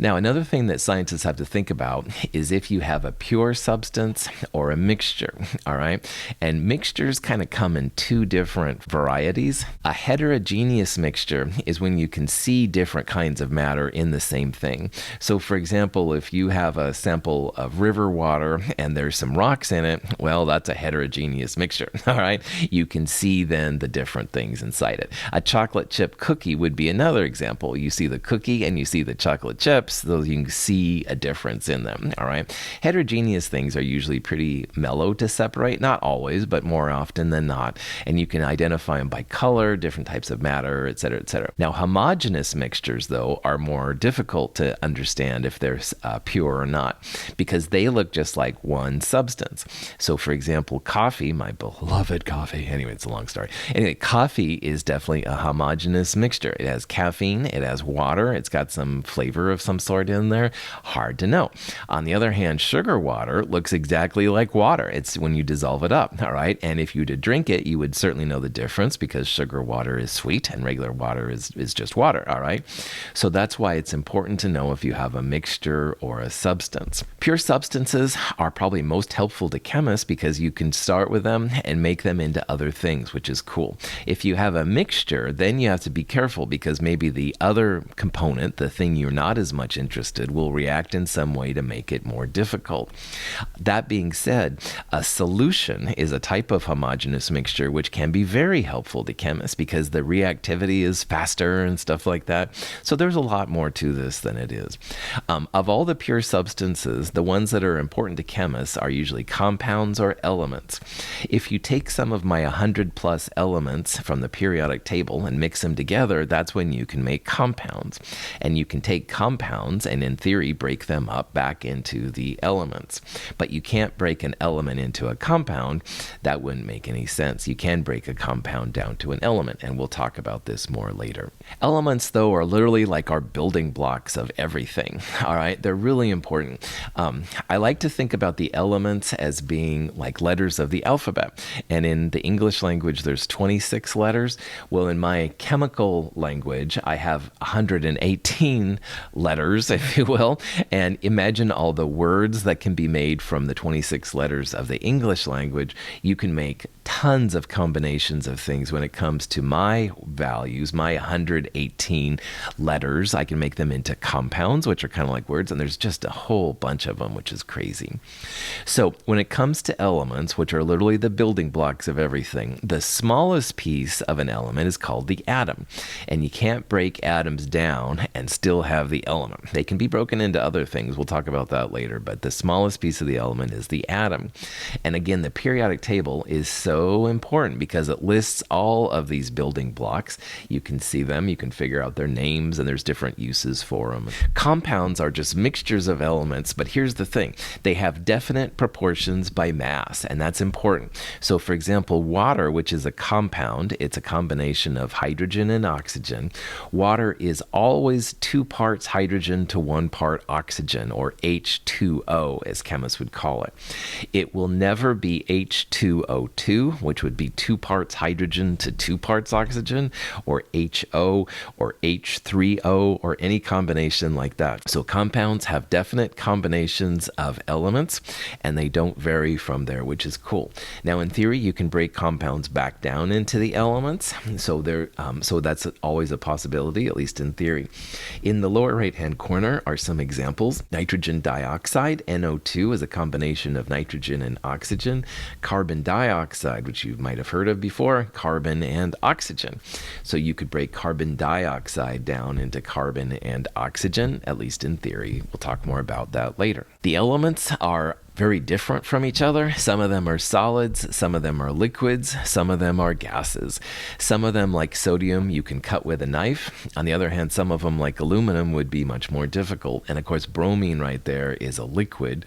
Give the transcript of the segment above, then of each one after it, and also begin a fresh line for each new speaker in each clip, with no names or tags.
Now, another thing that scientists have to think about is if you have a pure substance or a mixture, all right? And mixtures kind of come in two different varieties. A heterogeneous mixture is when you can see different kinds of matter in the same thing. So, for example, if you have a sample of river water and there's some rocks in it, well, that's a heterogeneous mixture, all right? You can see then the different things inside it. A chocolate chip cookie would be another example. You see the cookie and you see the chocolate chips, those you can see a difference in them, all right? Heterogeneous things are usually pretty mellow to separate, not always, but more often than not. And you can identify them by color, different types of matter, et cetera, et cetera. Now, homogeneous mixtures, though, are more difficult to understand if they're pure or not, because they look just like one substance. So, for example, coffee, my beloved coffee, anyway, it's a long story. Anyway, coffee is definitely a homogeneous mixture. It has caffeine, it has water, it's got some flavor of some sort in there. Hard to know. On the other hand, sugar water looks exactly like water. It's when you dissolve it up, all right? And if you were to drink it, you would certainly know the difference because sugar water is sweet and regular water is just water, all right? So that's why it's important to know if you have a mixture or a substance. Pure substances are probably most helpful to chemists because you can start with them and make them into other things, which is cool. If you have a mixture, then you have to be careful because maybe the other component, the thing you're not as much interested, will react in some way to make it more difficult. That being said, a solution is a type of homogeneous mixture which can be very helpful to chemists because the reactivity is faster and stuff like that. So there's a lot more to this than it is. Of all the pure substances, the ones that are important to chemists are usually compounds or elements. If you take some of my 100 plus elements from the periodic table and mix them together, that's when you can make compounds. And you can take compounds and in theory break them up back into the elements. But you can't break an element into a compound. That wouldn't make any sense. You can break a compound down to an element, and we'll talk about this more later. Elements, though, are literally like our building blocks of everything, all right? They're really important. I like to think about the elements as being like letters of the alphabet. And in the English language, there's 26 letters. Well, in my chemical language, I have 118 letters, if you will. And imagine all the words that can be made from the 26 letters of the English language. You can make tons of combinations of things when it comes to my values, my 118 letters. I can make them into compounds, which are kind of like words, and there's just a whole bunch of them, which is crazy. So when it comes to elements, which are literally the building blocks of everything, the smallest piece of an element is called the atom. And you can't break atoms down and still have the element. They can be broken into other things. We'll talk about that later, but the smallest piece of the element is the atom. And again, the periodic table is so important because it lists all of these building blocks. You can see them, you can figure out their names, and there's different uses for them. Compounds are just mixtures of elements, but here's the thing. They have definite proportions by mass, and that's important. So for example, water, which is a compound, it's a combination of hydrogen and oxygen. Water is always 2 parts hydrogen to 1 part oxygen, or H2O, as chemists would call it. It will never be H2O2, which would be 2 parts hydrogen to 2 parts oxygen, or HO, or H3O, or any combination like that. So compounds have definite combinations of elements, and they don't vary from there, which is cool. Now, in theory, you can break compounds back down into the elements, so that's always a possibility, at least in theory. In the lower right-hand corner are some examples. Nitrogen dioxide, NO2, is a combination of nitrogen and oxygen. Carbon dioxide, which you might have heard of before, carbon and oxygen. So you could break carbon dioxide down into carbon and oxygen, at least in theory. We'll talk more about that later. The elements are very different from each other. Some of them are solids, some of them are liquids, some of them are gases. Some of them, like sodium, you can cut with a knife. On the other hand, some of them, like aluminum, would be much more difficult. And of course, bromine right there is a liquid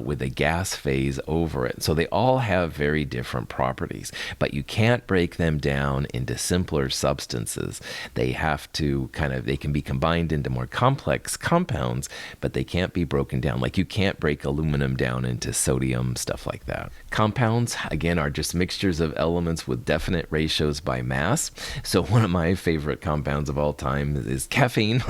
with a gas phase over it. So they all have very different properties, but you can't break them down into simpler substances. They have to they can be combined into more complex compounds, but they can't be broken down. Like you can't break aluminum down down into sodium, stuff like that. Compounds, again, are just mixtures of elements with definite ratios by mass. So one of my favorite compounds of all time is caffeine.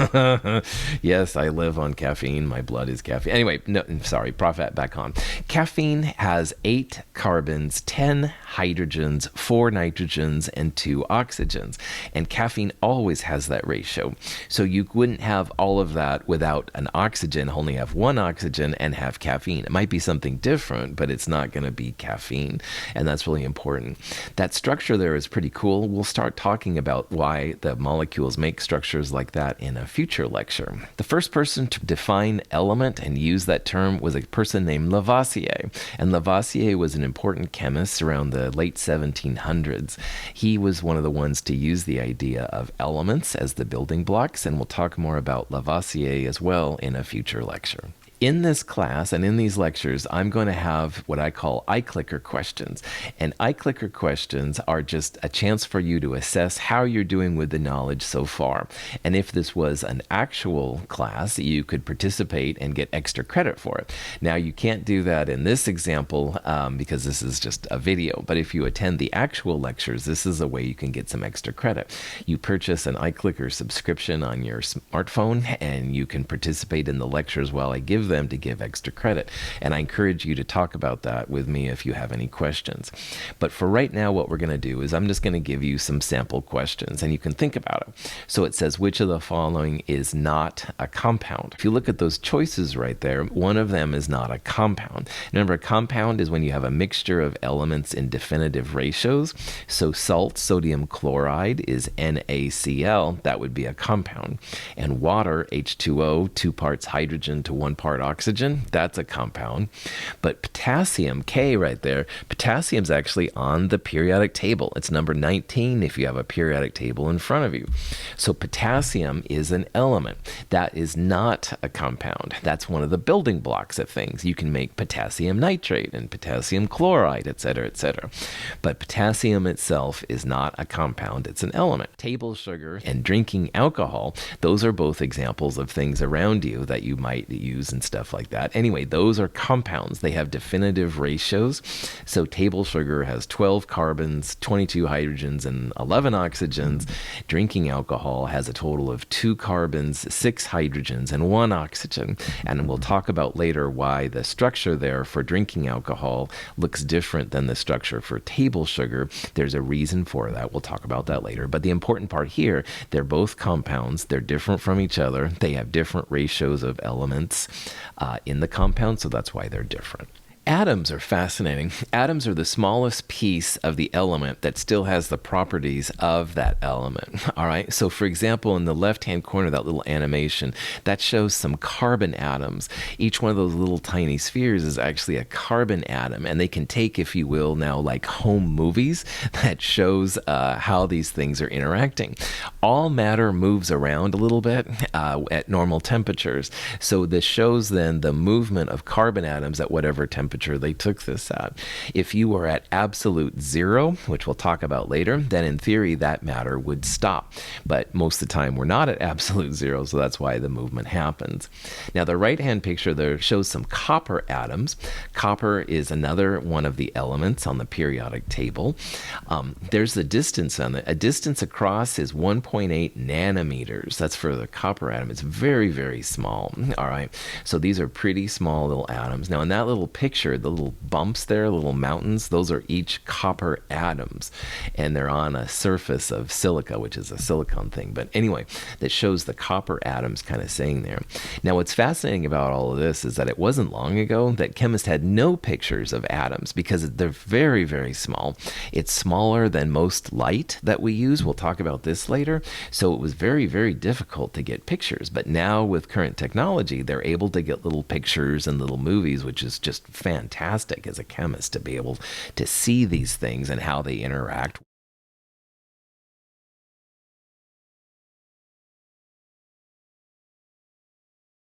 Yes, I live on caffeine. My blood is caffeine. Anyway, no, sorry, Prophet, back on. Caffeine has 8 carbons, 10 hydrogens, 4 nitrogens, and 2 oxygens. And caffeine always has that ratio. So you wouldn't have all of that without an oxygen, only have 1 oxygen and have caffeine. It might be something different, but it's not going to be caffeine. And that's really important. That structure there is pretty cool. We'll start talking about why the molecules make structures like that in a future lecture. The first person to define element and use that term was a person named Lavoisier. And Lavoisier was an important chemist around the late 1700s. He was one of the ones to use the idea of elements as the building blocks, and we'll talk more about Lavoisier as well in a future lecture. In this class and in these lectures, I'm going to have what I call iClicker questions. And iClicker questions are just a chance for you to assess how you're doing with the knowledge so far. And if this was an actual class, you could participate and get extra credit for it. Now, you can't do that in this example because this is just a video. But if you attend the actual lectures, this is a way you can get some extra credit. You purchase an iClicker subscription on your smartphone, and you can participate in the lectures while I give them to give extra credit. And I encourage you to talk about that with me if you have any questions. But for right now, what we're going to do is I'm just going to give you some sample questions and you can think about it. So it says, which of the following is not a compound? If you look at those choices right there, one of them is not a compound. Remember, a compound is when you have a mixture of elements in definitive ratios. So salt, sodium chloride, is NaCl. That would be a compound. And water, H2O, 2 parts hydrogen to 1 part oxygen, that's a compound. But potassium, K right there, potassium's actually on the periodic table. It's number 19 if you have a periodic table in front of you. So potassium is an element. That is not a compound. That's one of the building blocks of things. You can make potassium nitrate and potassium chloride, etc., etc. But potassium itself is not a compound. It's an element. Table sugar and drinking alcohol, those are both examples of things around you that you might use and stuff like that. Anyway, those are compounds. They have definitive ratios. So table sugar has 12 carbons, 22 hydrogens, and 11 oxygens. Drinking alcohol has a total of 2 carbons, 6 hydrogens, and 1 oxygen. And we'll talk about later why the structure there for drinking alcohol looks different than the structure for table sugar. There's a reason for that. We'll talk about that later. But the important part here, they're both compounds. They're different from each other. They have different ratios of elements in the compound, so that's why they're different. Atoms are fascinating. Atoms are the smallest piece of the element that still has the properties of that element. All right. So for example, in the left-hand corner, that little animation, that shows some carbon atoms. Each one of those little tiny spheres is actually a carbon atom. And they can take, if you will, now like home movies that shows how these things are interacting. All matter moves around a little bit at normal temperatures. So this shows then the movement of carbon atoms at whatever temperature they took this at. If you were at absolute zero, which we'll talk about later, then in theory that matter would stop. But most of the time we're not at absolute zero, so that's why the movement happens. Now the right-hand picture there shows some copper atoms. Copper is another one of the elements on the periodic table. There's the distance on it. A distance across is 1.8 nanometers. That's for the copper atom. It's very, very small. All right. So these are pretty small little atoms. Now in that little picture, the little bumps there, little mountains, those are each copper atoms, and they're on a surface of silica, which is a silicon thing. But anyway, that shows the copper atoms kind of saying there. Now, what's fascinating about all of this is that it wasn't long ago that chemists had no pictures of atoms because they're very, very small. It's smaller than most light that we use. We'll talk about this later. So it was very, very difficult to get pictures. But now with current technology, they're able to get little pictures and little movies, which is just fantastic as a chemist to be able to see these things and how they interact.